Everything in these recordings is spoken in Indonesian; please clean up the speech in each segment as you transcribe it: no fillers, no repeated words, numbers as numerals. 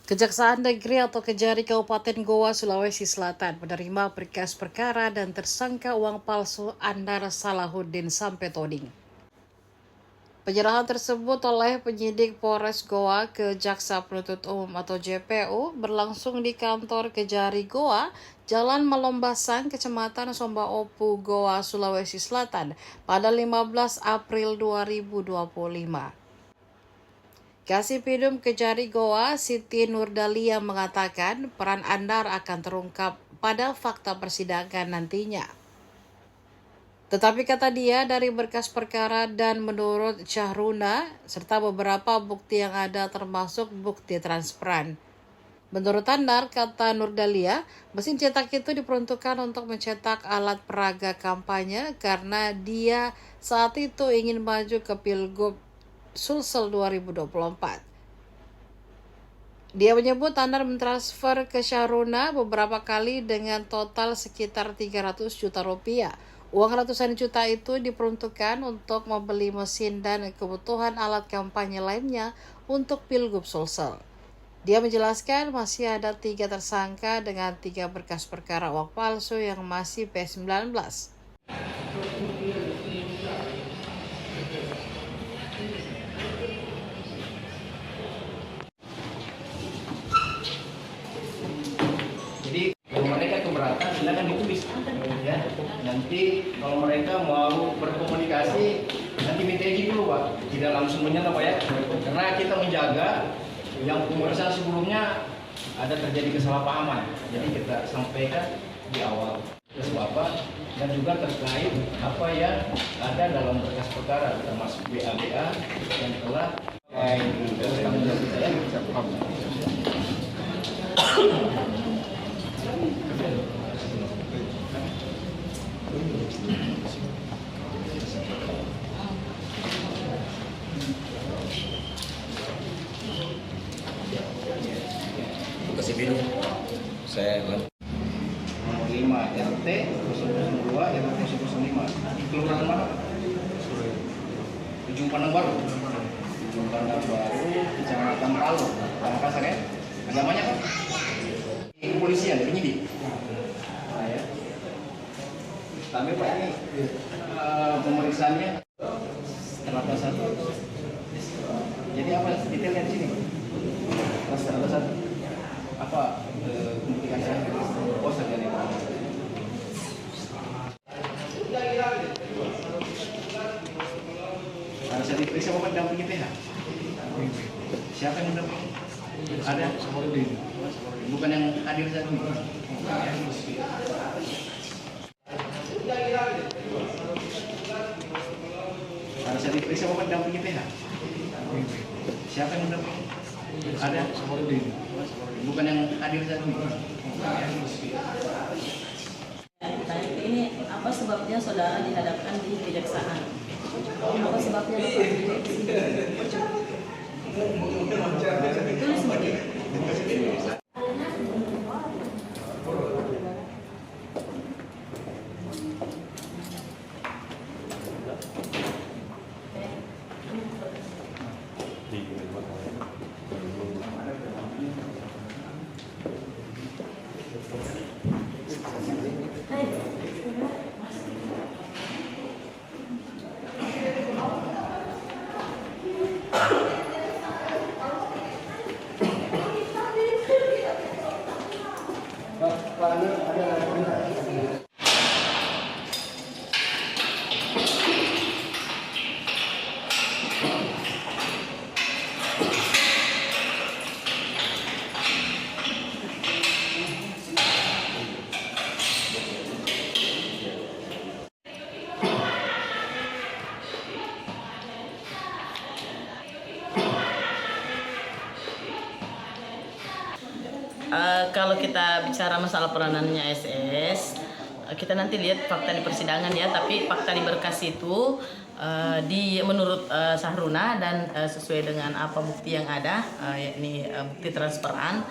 Kejaksaan Negeri atau Kejari Kabupaten Goa, Sulawesi Selatan menerima berkas perkara dan tersangka uang palsu Andar Salahuddin Sampetoding. Penyerahan tersebut oleh penyidik Polres Goa ke Jaksa Penuntut Umum atau JPU berlangsung di kantor Kejari Goa, Jalan Malombasang, Kecamatan Somba Opu, Goa, Sulawesi Selatan pada 15 April 2025. Kasipidum Kejari Goa, Siti Nurdalia mengatakan peran Andar akan terungkap pada fakta persidangan nantinya. Tetapi kata dia dari berkas perkara dan menurut Syahruna serta beberapa bukti yang ada termasuk bukti transparan. Menurut Andar, kata Nurdalia, mesin cetak itu diperuntukkan untuk mencetak alat peraga kampanye karena dia saat itu ingin maju ke Pilgub Sulsel 2024. Dia menyebut Andar mentransfer ke Syahruna beberapa kali dengan total sekitar 300 juta rupiah. Uang ratusan juta itu diperuntukkan untuk membeli mesin dan kebutuhan alat kampanye lainnya untuk Pilgub Sulsel. Dia menjelaskan masih ada 3 tersangka dengan 3 berkas perkara uang palsu yang masih P19. Jadi kalau mereka keberatan silakan ditulis ya. Nanti kalau mereka mau berkomunikasi nanti minta izin dulu Pak, tidak langsung menyerah Pak ya, karena kita menjaga yang pemeriksaan sebelumnya ada terjadi kesalahpahaman, jadi kita sampaikan di awal sebab apa dan juga terkait apa yang ada dalam berkas perkara termasuk BA-BA yang telah tanggung jawab kita ya. Kasipidum saya nomor 5 RT 002 RT 005 di kelurahan mana? Ujung Pandang Baru. Ujung Pandang Baru, Kecamatan Palu, Pamekasan ya. Agamanya kan? Kepolisian, penyidik. Nah, ya. Tapi Pak ini pemeriksaannya terhadap satu. Jadi apa detailnya di sini? Terhadap satu. Apa pembuktian saya bos saja nih harus diperiksa Bapak dampingi PH. Siapa yang mendampingi? Ada bukan yang hadir saat ini. Harus diperiksa Bapak dampingi PH. Siapa yang mendampingi? Ada bukan yang hadir saat ini. Ini apa sebabnya saudara dihadapkan di kejaksaan? Apa sebabnya tulis mungkin. Kalau kita bicara masalah peranannya SS, kita nanti lihat fakta di persidangan ya. Tapi fakta di berkas itu menurut Syahruna dan sesuai dengan apa bukti yang ada, yakni bukti transparan,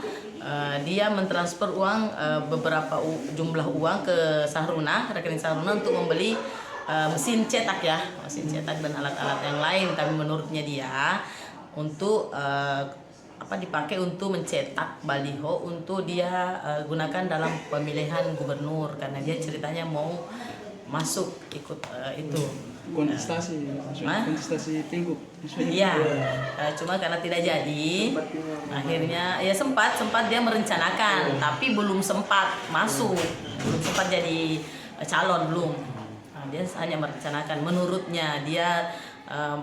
dia mentransfer uang beberapa jumlah uang ke Syahruna, rekening Syahruna untuk membeli mesin cetak ya, mesin cetak dan alat-alat yang lain. Tapi menurutnya dia untuk dipakai untuk mencetak baliho untuk dia gunakan dalam pemilihan gubernur, karena dia ceritanya mau masuk ikut itu Kontestasi, Hah? kontestasi Pilgub. iya. Cuma karena tidak jadi, akhirnya ya sempat dia merencanakan, tapi belum sempat masuk, belum sempat jadi calon, belum. Nah, dia hanya merencanakan, menurutnya dia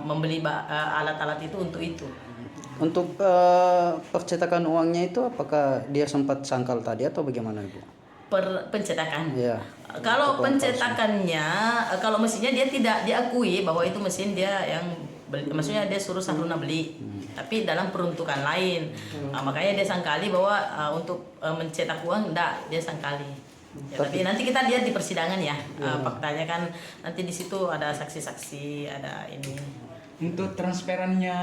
membeli alat-alat itu untuk itu. Untuk percetakan uangnya itu apakah dia sempat sangkal tadi atau bagaimana Ibu? Pencetakan. Iya. Kalau pencetakannya, kalau mesinnya dia tidak diakui bahwa itu mesin dia yang beli, maksudnya dia suruh Sahruna beli, tapi dalam peruntukan lain. Makanya dia sangkali bahwa untuk mencetak uang enggak, dia sangkali. Ya, tapi nanti kita lihat di persidangan ya. Faktanya kan nanti di situ ada saksi-saksi, ada ini. Untuk transferannya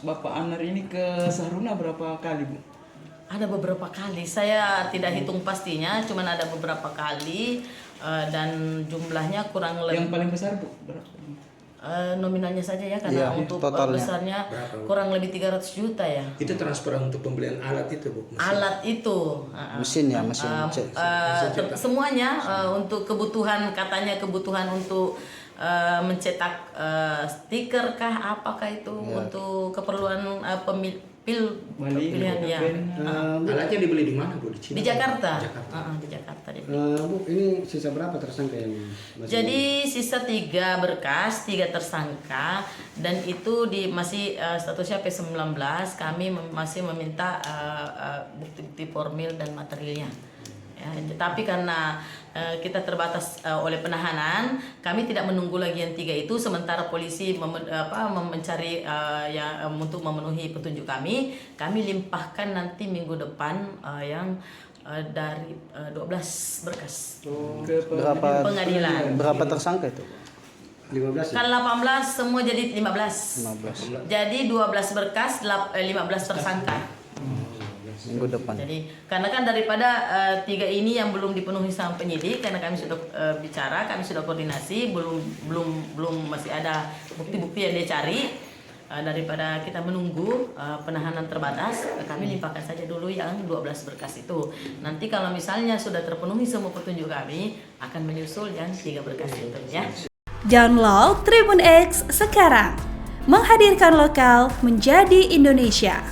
Bapak Anar ini ke Sahruna berapa kali, Bu? Ada beberapa kali, saya tidak hitung pastinya, cuman ada beberapa kali dan jumlahnya kurang lebih. Yang paling besar, Bu, berapa? Nominalnya saja ya, karena Iya, untuk totalnya. besarnya Berapa? kurang lebih 300 juta ya. Itu transfer untuk pembelian alat itu, Bu? Mesin. Alat itu Mesin ya, mesin cetak. semuanya untuk kebutuhan, katanya kebutuhan untuk mencetak stiker kah, apakah itu untuk keperluan pilihan ya. Alatnya dibeli di mana, Bu? Di Cina? Di Jakarta. Jakarta. Di Jakarta dibeli. Bu, ini sisa berapa tersangka yang masih? Jadi sisa 3 berkas, 3 tersangka, dan itu masih statusnya P19. Kami masih meminta bukti-bukti formil dan materialnya. Ya, tapi karena kita terbatas oleh penahanan, kami tidak menunggu lagi yang 3 itu. Sementara polisi mencari untuk memenuhi petunjuk kami limpahkan nanti minggu depan yang dari 12 berkas Ke pengadilan. Berapa tersangka itu? 15 ya? Kan 18 semua jadi 15. 15 Jadi 12 berkas, 15 tersangka. minggu depan. Jadi karena kan daripada 3 ini yang belum dipenuhi sama penyidik, karena kami sudah bicara, kami sudah koordinasi, belum masih ada bukti-bukti yang dia cari. Daripada kita menunggu penahanan terbatas, kami limpahkan saja dulu yang 12 berkas itu. Nanti kalau misalnya sudah terpenuhi semua petunjuk kami, akan menyusul yang 3 berkas itu ya. Download Tribun X sekarang, menghadirkan lokal menjadi Indonesia.